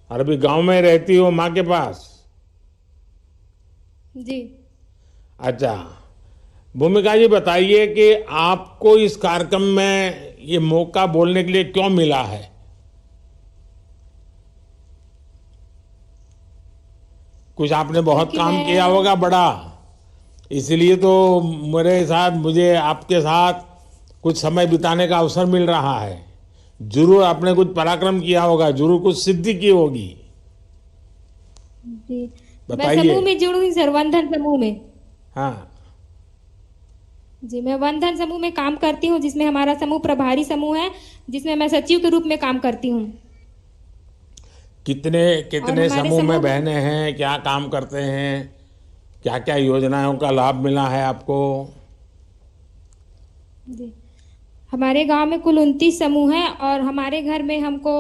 और अभी गांव में रहती हो माँ के पास? जी। अच्छा, भूमिका जी बताइए कि आपको इस कार्यक्रम में ये मौका बोलने के लिए क्यों मिला है? कुछ आपने बहुत क्योंकि काम किया मैं होगा बड़ा, इसलिए तो मुझे आपके साथ कुछ समय बिताने का अवसर मिल रहा है। जरूर आपने कुछ पराक्रम किया होगा, जरूर कुछ सिद्धि की होगी। जी मैं बताइए। समूह में जुड़ी सर, वंदन समूह में। हाँ। जी, मैं वंदन समूह में काम करती हूँ, जिसमें हमारा समूह प्रभारी समूह है, जिसमें मैं सचिव के रूप में काम करती हूँ। कितने और कितने हमारे समूह में समूह बहने हैं, क्या काम करते हैं, क्या क्या योजनाओं का लाभ मिला है आपको? जी, हमारे गांव में कुल 29 समूह हैं और हमारे घर में हमको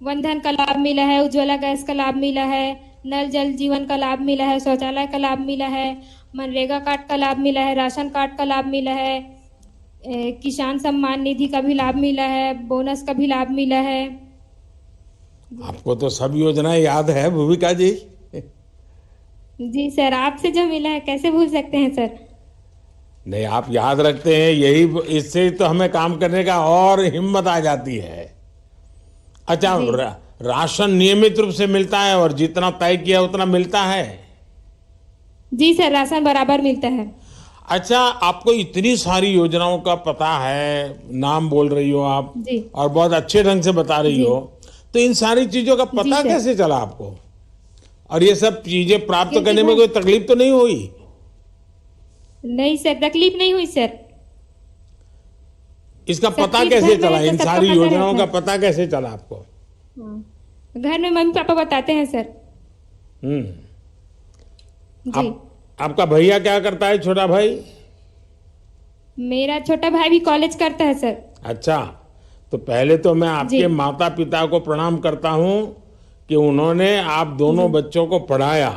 वंदन का लाभ मिला है, उज्ज्वला गैस का लाभ मिला है, नल जल जीवन का लाभ मिला है, शौचालय का लाभ मिला है, मनरेगा कार्ड का लाभ मिला है, राशन कार्ड का लाभ मिला है, किसान सम्मान निधि का भी लाभ मिला है, बोनस का भी लाभ मिला है। आपको तो सब योजनाएं याद है भूमिका जी। जी सर, आपसे जो मिला है कैसे भूल सकते हैं सर। नहीं, आप याद रखते हैं, यही इससे तो हमें काम करने का और हिम्मत आ जाती है। अच्छा, जी। राशन नियमित रूप से मिलता है और जितना तय किया उतना मिलता है? जी सर, राशन बराबर मिलता है। अच्छा, आपको इतनी सारी योजनाओं का पता है, नाम बोल रही हो आप जी। और बहुत अच्छे ढंग से बता रही जी। हो, तो इन सारी चीजों का जी पता सर। कैसे चला आपको? और ये सब चीजें प्राप्त क्योंकि करने में घर, कोई तकलीफ तो नहीं हुई? नहीं सर, तकलीफ नहीं हुई सर। इसका सब पता चीज कैसे घर चला, में तो इन सबको सारी पता योजनाओं रहता का है। पता कैसे चला आपको? हाँ। घर में मम्मी पापा बताते हैं सर। हम्म। जी। आप आपका भैया क्या करता है, छोटा भाई? मेरा छोटा भाई भी कॉलेज करता है सर। अच्छा, तो पहले तो मैं जी। आपके माता पिता को प्रणाम करता हूं कि उन्होंने आप दोनों जी। बच्चों को पढ़ाया,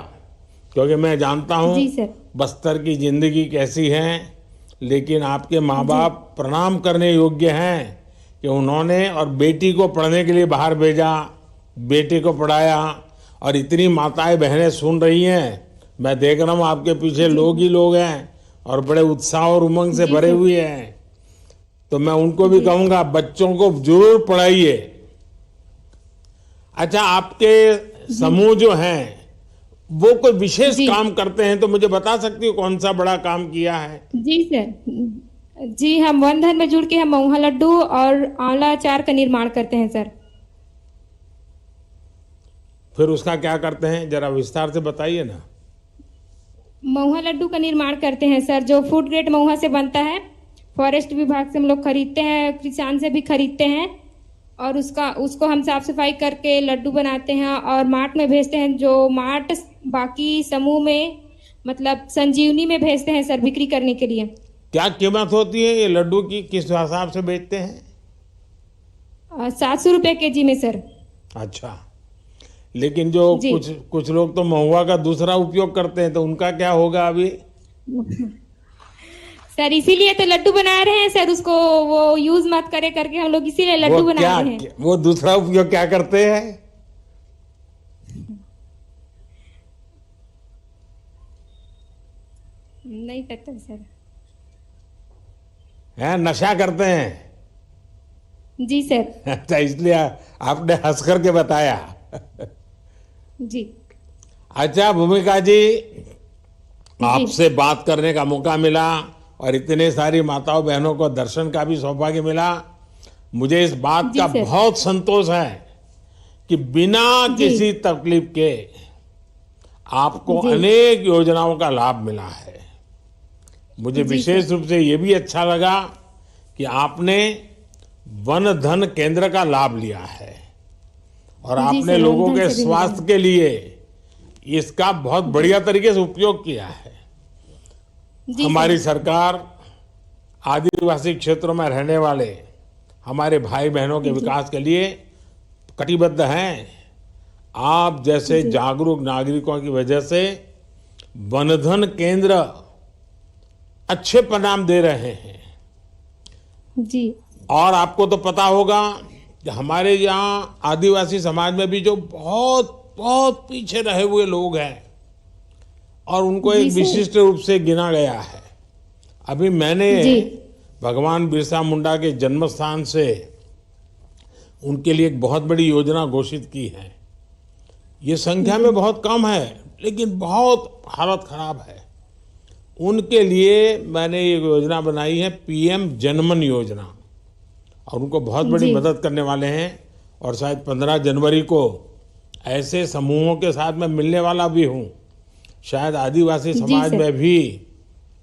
क्योंकि मैं जानता हूं जी सर। बस्तर की जिंदगी कैसी है। लेकिन आपके माँ जी। बाप प्रणाम करने योग्य हैं कि उन्होंने और बेटी को पढ़ने के लिए बाहर भेजा, बेटे को पढ़ाया। और इतनी माताएं बहनें सुन रही हैं, मैं देख रहा हूँ आपके पीछे जी। लोग ही लोग हैं और बड़े उत्साह और उमंग से जी भरे सर। हुए हैं। तो मैं उनको भी जी। कहूंगा, बच्चों को जरूर पढ़ाइए। अच्छा, आपके जी। समूह जो हैं वो कोई विशेष जी। काम करते हैं तो मुझे बता सकती हो कौन सा बड़ा काम किया है? जी सर। जी, हम वन धन में जुड़ के हम महुआ लड्डू और आंवला अचार का निर्माण करते हैं सर। फिर उसका क्या करते हैं, जरा विस्तार से बताइए ना। महुआ लड्डू का निर्माण करते हैं सर, जो फूड ग्रेड महुआ से बनता है। फॉरेस्ट विभाग से हम लोग खरीदते हैं, किसान से भी खरीदते हैं और उसको हम साफ सफाई करके लड्डू बनाते हैं और मार्ट में भेजते हैं। जो मार्ट बाकी समूह में मतलब संजीवनी में भेजते हैं सर, बिक्री करने के लिए। क्या कीमत होती है ये लड्डू की, किस हिसाब से बेचते हैं? 700 रुपये केजी में सर। अच्छा, लेकिन जो जी। कुछ कुछ लोग तो महुआ का दूसरा उपयोग करते हैं, तो उनका क्या होगा अभी? सर इसीलिए तो लड्डू बना रहे हैं सर, उसको वो यूज मत करे करके हम लोग इसीलिए वो लड्डू बना क्या, रहे हैं। वो दूसरा उपयोग क्या करते हैं? नहीं पता सर। हैं, नशा करते हैं? जी सर। अच्छा, इसलिए आपने हंस करके बताया। जी। अच्छा भूमिका जी, जी। आपसे बात करने का मौका मिला और इतने सारी माताओं बहनों को दर्शन का भी सौभाग्य मिला। मुझे इस बात जी का सर। बहुत संतोष है कि बिना जी। किसी तकलीफ के आपको जी। अनेक योजनाओं का लाभ मिला है। मुझे जी विशेष सर। रूप से ये भी अच्छा लगा कि आपने वन धन केंद्र का लाभ लिया है और जी आपने सर, लोगों वंदन के से भी मिला स्वास्थ्य है। के लिए इसका बहुत बढ़िया तरीके से उपयोग किया है। जी सर। हमारी सरकार आदिवासी क्षेत्रों में रहने वाले हमारे भाई बहनों के जी। विकास के लिए कटिबद्ध हैं। आप जैसे जी। जागरूक नागरिकों की वजह से वनधन केंद्र अच्छे परिणाम दे रहे हैं। जी। और आपको तो पता होगा कि हमारे यहाँ आदिवासी समाज में भी जो बहुत बहुत पीछे रहे हुए लोग हैं और उनको जी एक सर। विशिष्ट रूप से गिना गया है। अभी मैंने जी भगवान बिरसा मुंडा के जन्म स्थान से उनके लिए एक बहुत बड़ी योजना घोषित की है। ये संख्या में बहुत कम है, लेकिन बहुत हालत खराब है। उनके लिए मैंने एक योजना बनाई है, पीएम जनमन योजना, और उनको बहुत बड़ी जी मदद करने वाले हैं। और शायद 15 जनवरी को ऐसे समूहों के साथ मैं मिलने वाला भी हूँ। शायद आदिवासी जी समाज सर। में भी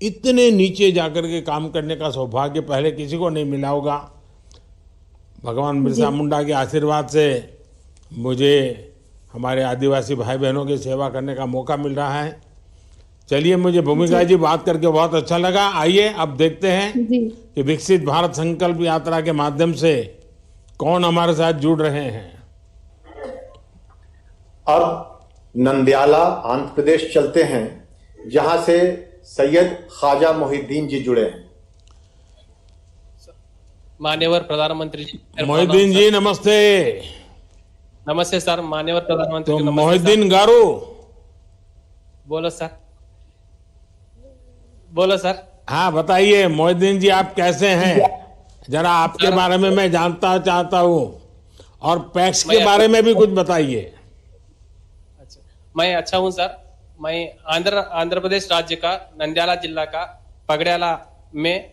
इतने नीचे जाकर के काम करने का सौभाग्य पहले किसी को नहीं मिला होगा। भगवान बिरसा जी मुंडा के आशीर्वाद से मुझे हमारे आदिवासी भाई बहनों की सेवा करने का मौका मिल रहा है। चलिए, मुझे भूमिका जी जी बात करके बहुत अच्छा लगा। आइए अब देखते हैं जी कि विकसित भारत संकल्प यात्रा के माध्यम से कौन हमारे साथ जुड़ रहे हैं। अब नंदयाला आंध्र प्रदेश चलते हैं, जहां से सैयद ख्वाजा मोहिद्दीन जी जुड़े हैं। मान्यवर प्रधानमंत्री जी, मोहिद्दीन जी नमस्ते। नमस्ते सर। मान्यवर प्रधानमंत्री तो जी, नमस्ते मोहिद्दीन गारू, सर। बोलो सर, बोलो सर। हाँ बताइए मोहिद्दीन जी, आप कैसे हैं? जरा आपके बारे में मैं जानता चाहता हूँ, और पैक्स के बारे में भी कुछ बताइए। अच्छा, मैं अच्छा हूँ सर। मैं आंध्र प्रदेश राज्य का नंद्याला जिला का पगड़ियाला में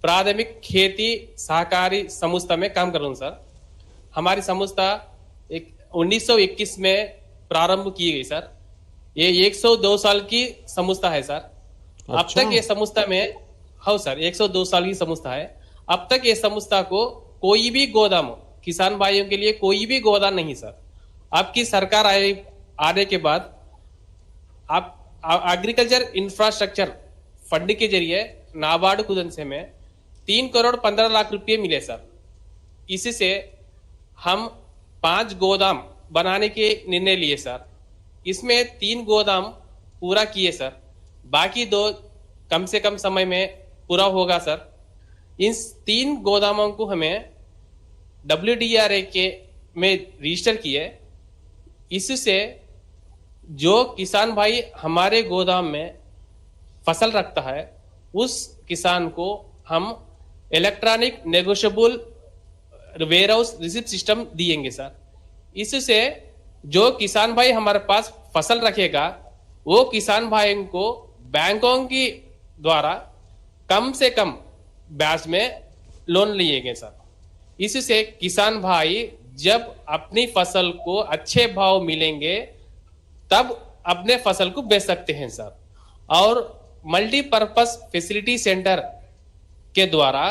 प्राथमिक खेती सहकारी संस्था में काम कर रहा हूँ सर। हमारी संस्था 1921 में प्रारंभ की गई सर। ये 102 साल की संस्था है सर। अब अच्छा। तक ये संस्था में, हाँ सर, 102 साल की संस्था है। अब तक ये संस्था को कोई भी गोदाम, किसान भाइयों के लिए कोई भी गोदाम नहीं सर। आपकी सरकार आने के बाद आप एग्रीकल्चर इंफ्रास्ट्रक्चर फंड के जरिए नाबार्ड कुदन से में 3 करोड़ 15 लाख रुपए मिले सर। इससे हम 5 गोदाम बनाने के निर्णय लिए सर। इसमें 3 गोदाम पूरा किए सर, बाकी 2 कम से कम समय में पूरा होगा सर। इन 3 गोदामों को हमें WDRA के में रजिस्टर किए। इससे जो किसान भाई हमारे गोदाम में फसल रखता है, उस किसान को हम electronic negotiable warehouse receipt system दिएंगे सर। इससे जो किसान भाई हमारे पास फसल रखेगा, वो किसान भाई को बैंकों की द्वारा कम से कम ब्याज में लोन लिएंगे सर। इससे किसान भाई जब अपनी फसल को अच्छे भाव मिलेंगे, तब अपने फसल को बेच सकते हैं सर। और मल्टीपर्पस फैसिलिटी सेंटर के द्वारा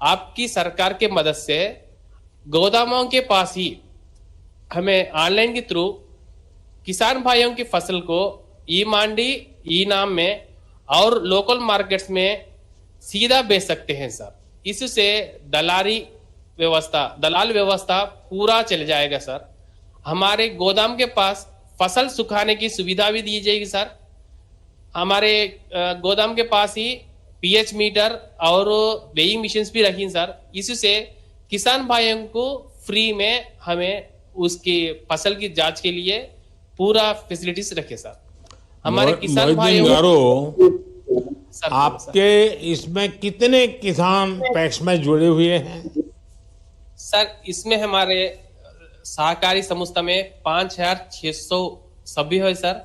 आपकी सरकार के मदद से गोदामों के पास ही हमें ऑनलाइन के थ्रू किसान भाइयों की फसल को ई मंडी, ई नाम में और लोकल मार्केट्स में सीधा बेच सकते हैं सर। इससे दलाल व्यवस्था पूरा चल जाएगा सर। हमारे गोदाम के पास फसल सुखाने की सुविधा भी दी जाएगी सर। हमारे गोदाम के पास ही पीएच मीटर और वेइंग मशीन्स भी रखी सर। इससे किसान भाइयों को फ्री में हमें उसकी फसल की जांच के लिए पूरा फैसिलिटीज रखे सर। हमारे किसान भाइयों सर, आपके इसमें कितने किसान पैक्स में जुड़े हुए हैं? सर, इसमें हमारे सहकारी संस्था में 5600 सभ्य है सर।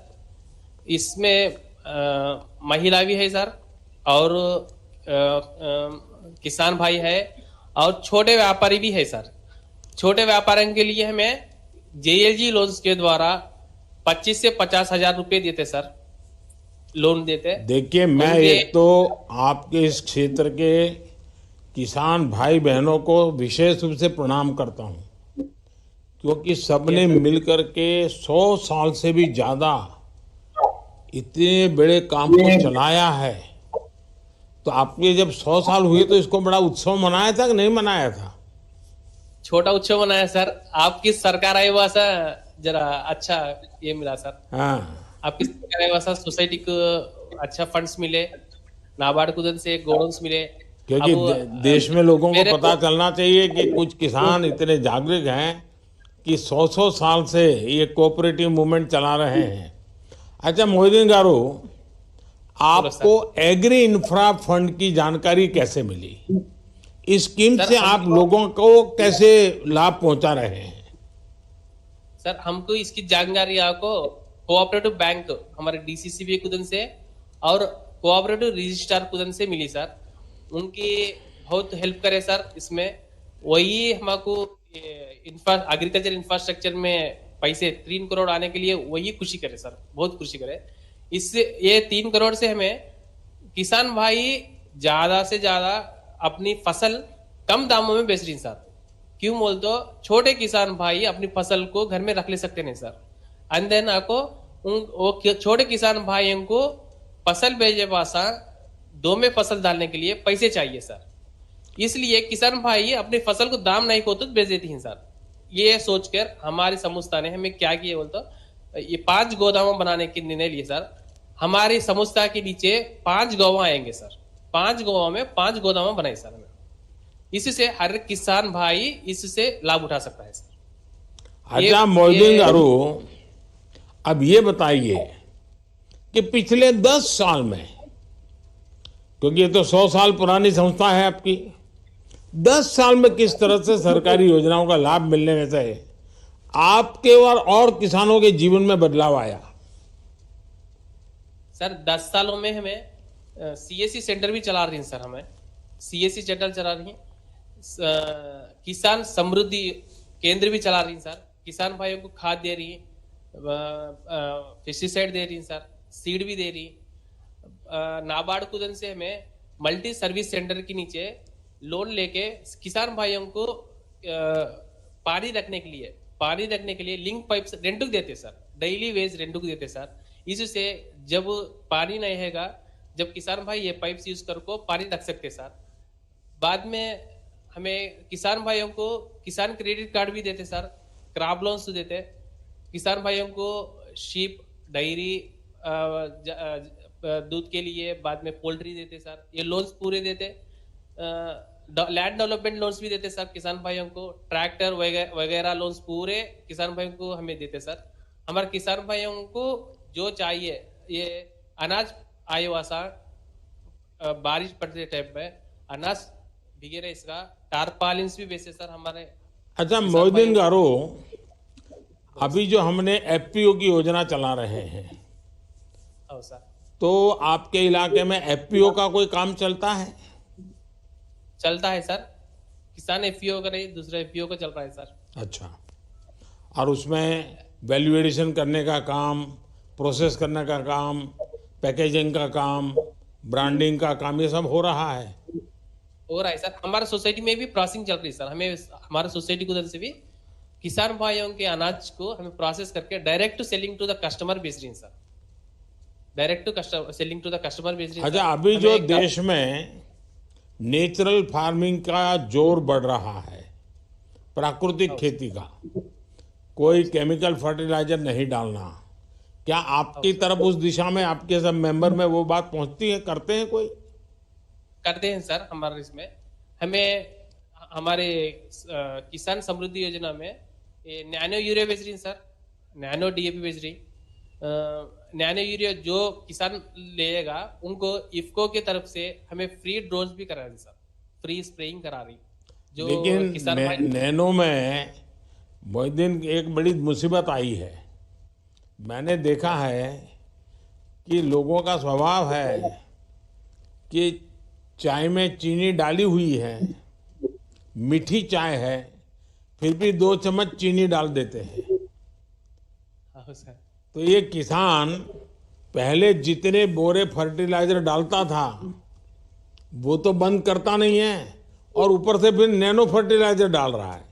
इसमें महिला भी है सर, और किसान भाई है, और छोटे व्यापारी भी है सर। छोटे व्यापारियों के लिए हमें JLG लोन्स के द्वारा 25 से 50 हजार रुपए देते सर, लोन देते। देखिए, मैं एक तो आपके इस क्षेत्र के किसान भाई बहनों को विशेष रूप से प्रणाम करता हूं, क्योंकि सबने मिलकर के 100 साल से भी ज्यादा इतने बड़े काम को चलाया है। तो आपके जब 100 साल हुए तो इसको बड़ा उत्सव मनाया था कि नहीं मनाया था? छोटा उत्सव मनाया सर। आपकी सरकार आई हुआ सा जरा अच्छा ये मिला सर। हाँ, आपकी सरकार आई हुआ सा, सोसाइटी को अच्छा फंड्स मिले, नाबार्ड कुदन से गोडाउन्स मिले, क्योंकि अब देश में लोगों को मेरे पता को चलना चाहिए कि कुछ किसान इतने जागरूक हैं कि 100-100 साल से ये कोऑपरेटिव मूवमेंट चला रहे हैं। अच्छा मोहिदीन गारू, बोलो आपको सर। एग्री इंफ्रा फंड की जानकारी कैसे मिली? इस स्कीम सर से आप हमको लोगों को कैसे लाभ पहुंचा रहे हैं? सर हमको इसकी जानकारी आपको कोऑपरेटिव बैंक हमारे डीसीसीबी कुदन से और कोऑपरेटिव रजिस्ट्रार कुदन से मिली सर। उनकी बहुत हेल्प करे सर इसमें। वही हमको एग्रीकल्चर इंफ्रास्ट्रक्चर में पैसे 3 करोड़ आने के लिए वही खुशी करे सर, बहुत खुशी करे। इससे ये 3 करोड़ से हमें किसान भाई ज्यादा से ज्यादा अपनी फसल कम दामों में बेच रही हैं सर। क्यों बोल तो छोटे किसान भाई अपनी फसल को घर में रख ले सकते नहीं सर। एंड देन आपको वो छोटे किसान भाइयों को फसल बेचे पासा 2 में फसल डालने के लिए पैसे चाहिए सर। इसलिए किसान भाई अपनी फसल को दाम नहीं को तो बेच देती हैं सर। ये सोचकर हमारी संस्था ने हमें क्या किया बोल तो ये 5 गोदाम बनाने के निर्णय लिए सर। हमारी संस्था के नीचे 5 गाँव आएंगे सर। 5 गाँव में 5 गोदाम बनाए सर। इससे हर किसान भाई इससे लाभ उठा सकता है सर। अच्छा मोहिदीन गारू, अब ये बताइए कि पिछले 10 साल में, क्योंकि ये तो 100 साल पुरानी संस्था है आपकी, 10 साल में किस तरह से सरकारी योजनाओं का लाभ मिलने में से आपके और किसानों के जीवन में बदलाव आया? सर 10 सालों में हमें सीएससी सेंटर भी चला रही हैं सर। हमें सीएससी सेंटर चला रही हैं, किसान समृद्धि केंद्र भी चला रही हैं सर। किसान भाइयों को खाद दे रही हैं, पेस्टिसाइड दे रही हैं सर, सीड भी दे रही हैं। नाबार्ड कुदन से हमें मल्टी सर्विस सेंटर के नीचे लोन लेके किसान भाइयों को पानी रखने के लिए लिंक पाइप रेंटू देते सर, डेली वेज रेंटू देते सर। इससे जब पानी नहीं हैगा, जब किसान भाई ये पाइप यूज करके पानी रख सकते सर। बाद में हमें किसान भाइयों को किसान क्रेडिट कार्ड भी देते सर, क्रॉप लोन्स देते किसान भाइयों को, शीप डेयरी दूध के लिए, बाद में पोल्ट्री देते सर। ये लोन्स पूरे देते। लैंड डेवलपमेंट लोन्स भी देते सर किसान भाइयों को, ट्रैक्टर वगैरह लोन्स पूरे किसान भाइयों को हमें देते सर। हमारे किसान भाइयों को जो चाहिए, ये अनाज आए वासा बारिश पड़ते टाइम पे अनाज भीगे रहे, इसका टारपालिन्स भी बेचे सर हमारे। अच्छा मोहिदीन गारू, अभी जो हमने एफपीओ की योजना चला रहे हैं, सर तो आपके इलाके में एफपीओ का कोई काम चलता है? चलता है सर। किसान एफपीओ का नहीं, दूसरा एफपीओ का चल रहा है सर। अच्छा, और उसमें वैल्यू एडिशन करने का काम, प्रोसेस करने का काम, पैकेजिंग का काम, ब्रांडिंग का काम, ये सब हो रहा है? हो रहा है सर। हमारे सोसाइटी में भी प्रोसेसिंग चल रही है सर। हमें हमारे सोसाइटी को से भी किसान भाइयों के अनाज को हमें प्रोसेस करके direct to selling to the customer बेच रही है sir. Direct to selling to the customer बेच रही है। अच्छा, अभी जो देश में नेचुरल फार्मिंग का जोर बढ़ रहा है, प्राकृतिक खेती का, कोई केमिकल फर्टिलाइजर नहीं डालना, क्या आपकी तरफ उस दिशा में आपके सब मेंबर में वो बात पहुंचती है, करते हैं कोई? करते हैं सर। हमारे इसमें हमें हमारे किसान समृद्धि योजना में ये नैनो यूरिया बेच रही है सर, नैनो डीएपी बेच रही। नैनो यूरिया जो किसान लेगा उनको इफको की तरफ से हमें फ्री डोज भी करा रही सर, फ्री स्प्रेइंग करा रही। जो लेकिन किसान नैनो में मोहिदीन एक बड़ी मुसीबत आई है। मैंने देखा है कि लोगों का स्वभाव है कि चाय में चीनी डाली हुई है, मीठी चाय है, फिर भी 2 चम्मच चीनी डाल देते हैं। सर तो ये किसान पहले जितने बोरे फर्टिलाइजर डालता था वो तो बंद करता नहीं है, और ऊपर से फिर नैनो फर्टिलाइजर डाल रहा है।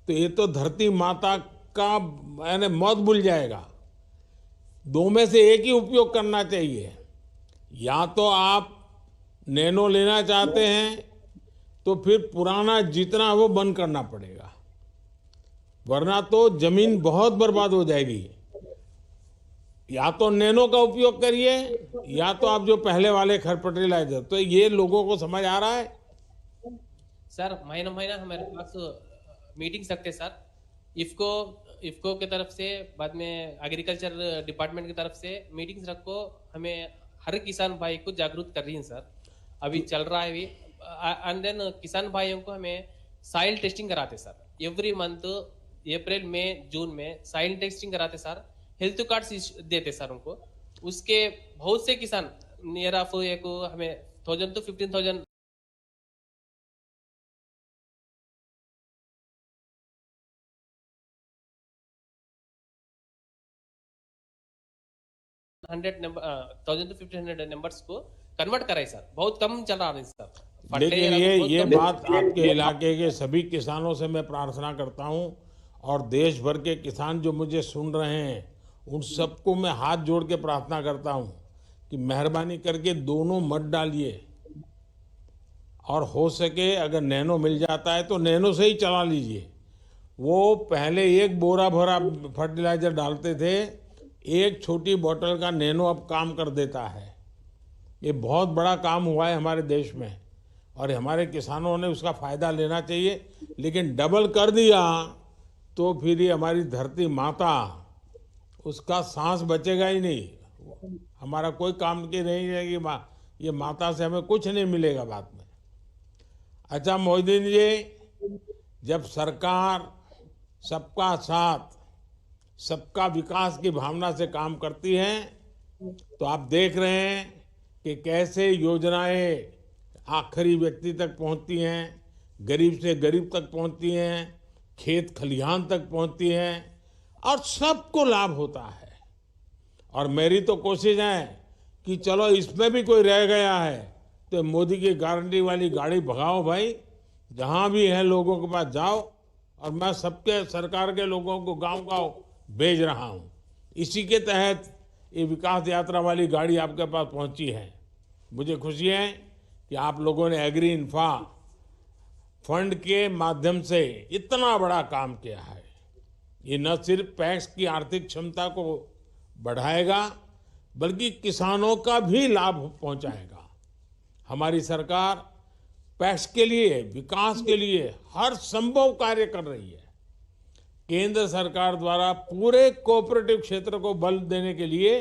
तो ये तो धरती माता का यानी मौत भूल जाएगा। 2 में से एक ही उपयोग करना चाहिए। या तो आप नैनो लेना चाहते हैं तो फिर पुराना जितना है वो बंद करना पड़ेगा, वरना तो जमीन बहुत बर्बाद हो जाएगी। या तो नैनो का उपयोग करिए या तो आप जो पहले वाले खर फर्टिलाइजर। तो ये लोगों को समझ आ रहा है? सर महीना महीना हमारे पास मीटिंग रखते सर, इफको इफको की तरफ से, बाद में एग्रीकल्चर डिपार्टमेंट की तरफ से मीटिंग्स रखो, हमें हर किसान भाई को जागरूक कर रही है सर। अभी चल रहा है अभी। एंड देन किसान भाइयों को हमें साइल टेस्टिंग कराते सर, एवरी मंथ अप्रैल में जून में साइल टेस्टिंग कराते सर, हेल्थ कार्ड्स देते सर उनको। उसके बहुत से किसान नियर ऑफ एक हमें 1000 to 15,000 1000 to 1500 नंबर्स को कन्वर्ट कराए सर। बहुत कम चल रहा है सर। लेकिन ये बहुत कम- बात आपके इलाके के सभी किसानों से मैं प्रार्थना करता हूं, और देश भर के किसान जो मुझे सुन रहे हैं उन सबको मैं हाथ जोड़ के प्रार्थना करता हूं कि मेहरबानी करके दोनों मत डालिए, और हो सके अगर नैनो मिल जाता है तो नैनो से ही चला लीजिए। वो पहले एक बोरा भरा फर्टिलाइजर डालते थे, एक छोटी बोतल का नैनो अब काम कर देता है। ये बहुत बड़ा काम हुआ है हमारे देश में, और हमारे किसानों ने उसका फायदा लेना चाहिए। लेकिन डबल कर दिया तो फिर ये हमारी धरती माता, उसका सांस बचेगा ही नहीं, हमारा कोई काम की नहीं रहेगी। ये माता से हमें कुछ नहीं मिलेगा बाद में। अच्छा मोहिदीन जी, जब सरकार सबका साथ सबका विकास की भावना से काम करती है तो आप देख रहे हैं कि कैसे योजनाएं आखिरी व्यक्ति तक पहुंचती हैं, गरीब से गरीब तक पहुंचती हैं, खेत खलिहान तक पहुंचती हैं, और सबको लाभ होता है। और मेरी तो कोशिश है कि चलो इसमें भी कोई रह गया है तो मोदी की गारंटी वाली गाड़ी भगाओ भाई, जहां भी है लोगों के पास जाओ। और मैं सबके सरकार के लोगों को गांव-गांव भेज रहा हूं। इसी के तहत ये विकास यात्रा वाली गाड़ी आपके पास पहुंची है। मुझे खुशी है कि आप लोगों ने एग्री इन्फा फंड के माध्यम से इतना बड़ा काम किया है। ये न सिर्फ पैक्स की आर्थिक क्षमता को बढ़ाएगा बल्कि किसानों का भी लाभ पहुंचाएगा। हमारी सरकार पैक्स के लिए, विकास के लिए हर संभव कार्य कर रही है। केंद्र सरकार द्वारा पूरे कोऑपरेटिव क्षेत्र को बल देने के लिए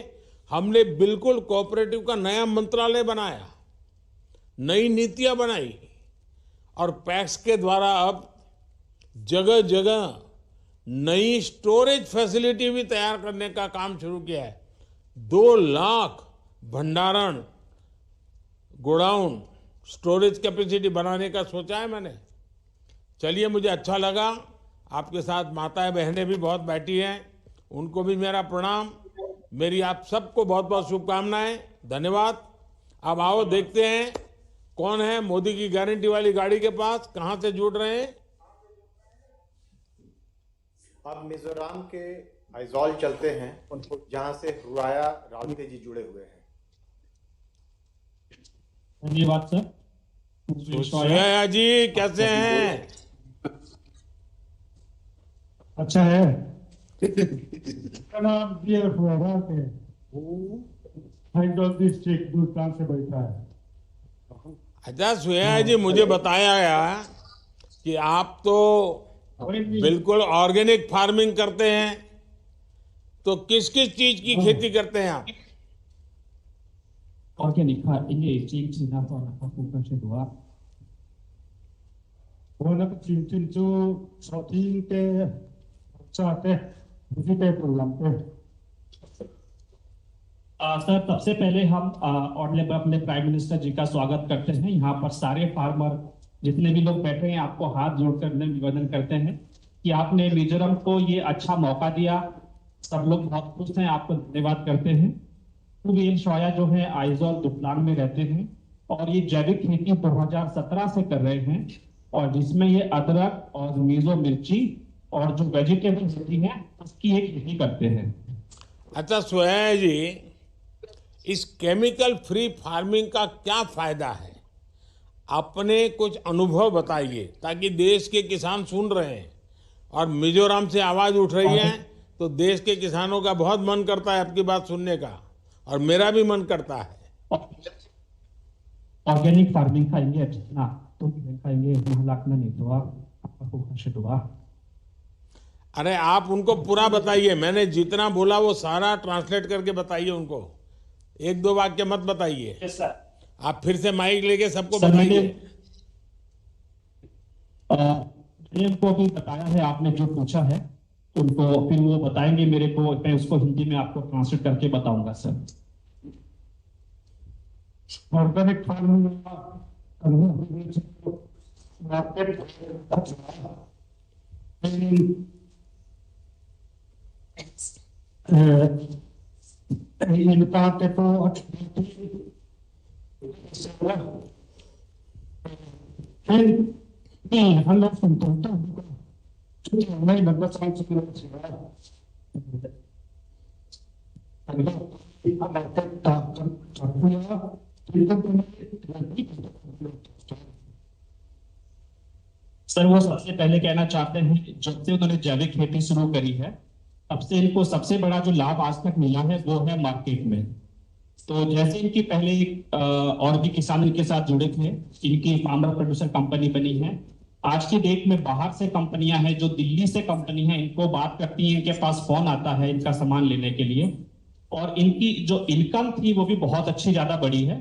हमने बिल्कुल कोऑपरेटिव का नया मंत्रालय बनाया, नई नीतियां बनाई, और पैक्स के द्वारा अब जगह जगह नई स्टोरेज फैसिलिटी भी तैयार करने का काम शुरू किया है। 2 लाख भंडारण गोडाउन स्टोरेज कैपेसिटी बनाने का सोचा है मैंने। चलिए, मुझे अच्छा लगा। आपके साथ माताएं बहनें भी बहुत बैठी हैं, उनको भी मेरा प्रणाम। मेरी आप सबको बहुत बहुत शुभकामनाएं। धन्यवाद। अब आओ देखते हैं कौन है मोदी की गारंटी वाली गाड़ी के पास, कहां से जुड़ रहे हैं। अब मिजोरम के आइजॉल चलते हैं, उनको जहां से रुराया रावते जी जुड़े हुए हैं। धन्यवाद सर। सुया जी कैसे हैं? अच्छा है। मेरा नाम डियर फुआरात है, हाइड्रोल डिस्ट्रिक्ट दूरकान से बैठा है। अच्छा सुया जी, मुझे बताया गया कि आप तो बिल्कुल ऑर्गेनिक फार्मिंग करते हैं, तो किस किस चीज की खेती करते हैं आप? ऑर्गेनिक 이게 지금부터 나타나고 있는 오늘 진짜 서팅 때 चाहते वेजिटेबल लाते। सर सबसे पहले हम ऑनलाइन अपने प्राइम मिनिस्टर जी का स्वागत करते हैं। यहाँ पर सारे फार्मर जितने भी लोग बैठे हैं आपको हाथ जोड़कर निवेदन करते हैं कि आपने मिजोरम को ये अच्छा मौका दिया। सब लोग बहुत खुश हैं, आपको धन्यवाद करते हैं। कुबेर शोया जो है आइजॉल दुपलांग में रहते हैं और ये जैविक खेती 2017 से कर रहे हैं, और जिसमें ये अदरक और मीजो मिर्ची और जो वेजिटेबल खेती है उसकी एक खेती करते हैं। अच्छा सोया जी, इस केमिकल फ्री फार्मिंग का क्या फायदा है? अपने कुछ अनुभव बताइए ताकि देश के किसान सुन रहे हैं और मिजोरम से आवाज उठ रही है तो देश के किसानों का बहुत मन करता है आपकी बात सुनने का, और मेरा भी मन करता है। ऑर्गेनिक फार्मिंग खाएंगे ना तो खाएंगे लाख में नहीं तो आप अरे आप उनको पूरा बताइए, मैंने जितना बोला वो सारा ट्रांसलेट करके बताइए उनको, एक दो वाक्य मत बताइए। आप फिर से माइक लेके सबको बताइए। उनको अभी बताया है आपने जो पूछा है उनको, फिर वो बताएंगे मेरे को, मैं उसको हिंदी में आपको ट्रांसलेट करके बताऊंगा सर। ऑर्गेनिक फार्मिंग सर वो सबसे पहले कहना चाहते हैं जब से उन्होंने जैविक खेती शुरू करी है तब से इनको सबसे बड़ा जो लाभ आज तक मिला है वो है मार्केट में। तो जैसे इनकी पहले और भी किसान इनके साथ जुड़े थे, इनकी फार्मर प्रोड्यूसर कंपनी बनी है। आज की डेट में बाहर से कंपनियां हैं, जो दिल्ली से कंपनी है, इनको बात करती है, इनके पास फोन आता है इनका सामान लेने के लिए, और इनकी जो इनकम थी वो भी बहुत अच्छी ज्यादा बढ़ी है।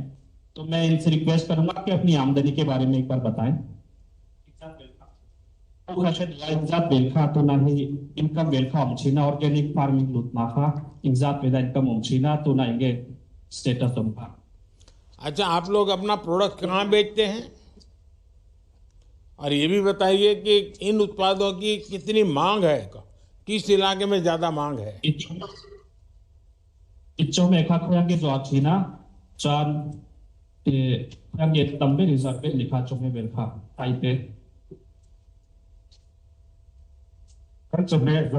तो मैं इनसे रिक्वेस्ट करूंगा कि अपनी आमदनी के बारे में एक बार बताएं। तो ना ही इनकम वेलखा omchina ऑर्गेनिक फार्मिंग लुटमाखा इंजात वेदा इनकम omchina तो ना इंगे स्टेटस उनका। अच्छा, आप लोग अपना प्रोडक्ट कहाँ बेचते हैं, और ये भी बताइए कि इन उत्पादों की कितनी मांग है, किस इलाके में ज्यादा मांग है। इच्छों में खाखोयांगे जो achina चार यांगे तंबे रिजर्व पे लिखा चोमे वेलखा ताइपे सबसे बड़ी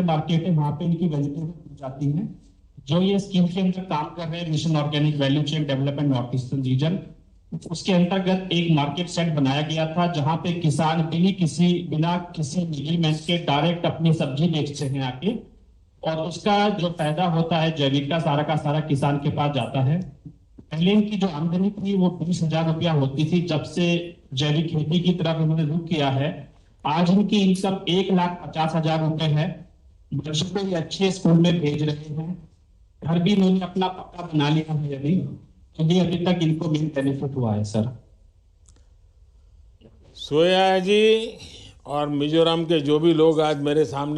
मार्केट है, वहां पे इनकी वेजिटेबल जाती है। जो ये स्कीम के अंदर काम कर रहे हैं mission organic value chain development north eastern region, उसके अंतर्गत एक मार्केट सेट बनाया गया था जहां पे किसान बिना किसी मिडिलमैन के डायरेक्ट अपनी सब्जी बेचते हैं आके, और उसका जो फायदा होता है जैविक का सारा किसान के पास जाता है। पहले इनकी जो आमदनी थी वो 20,000 रुपया होती थी, जब से जैविक खेती की तरफ इन्होंने रुख किया है आज इनकी इनकम 1,50,000 रुपए है। बच्चों को ये अच्छे स्कूल में भेज रहे हैं, घर भी इन्होंने अपना पक्का बना लिया है अभी, तो ये अभी तक इनको मेन बेनिफिट हुआ है सर। सोया जी और मिजोरम के जो भी लोग आज मेरे सामने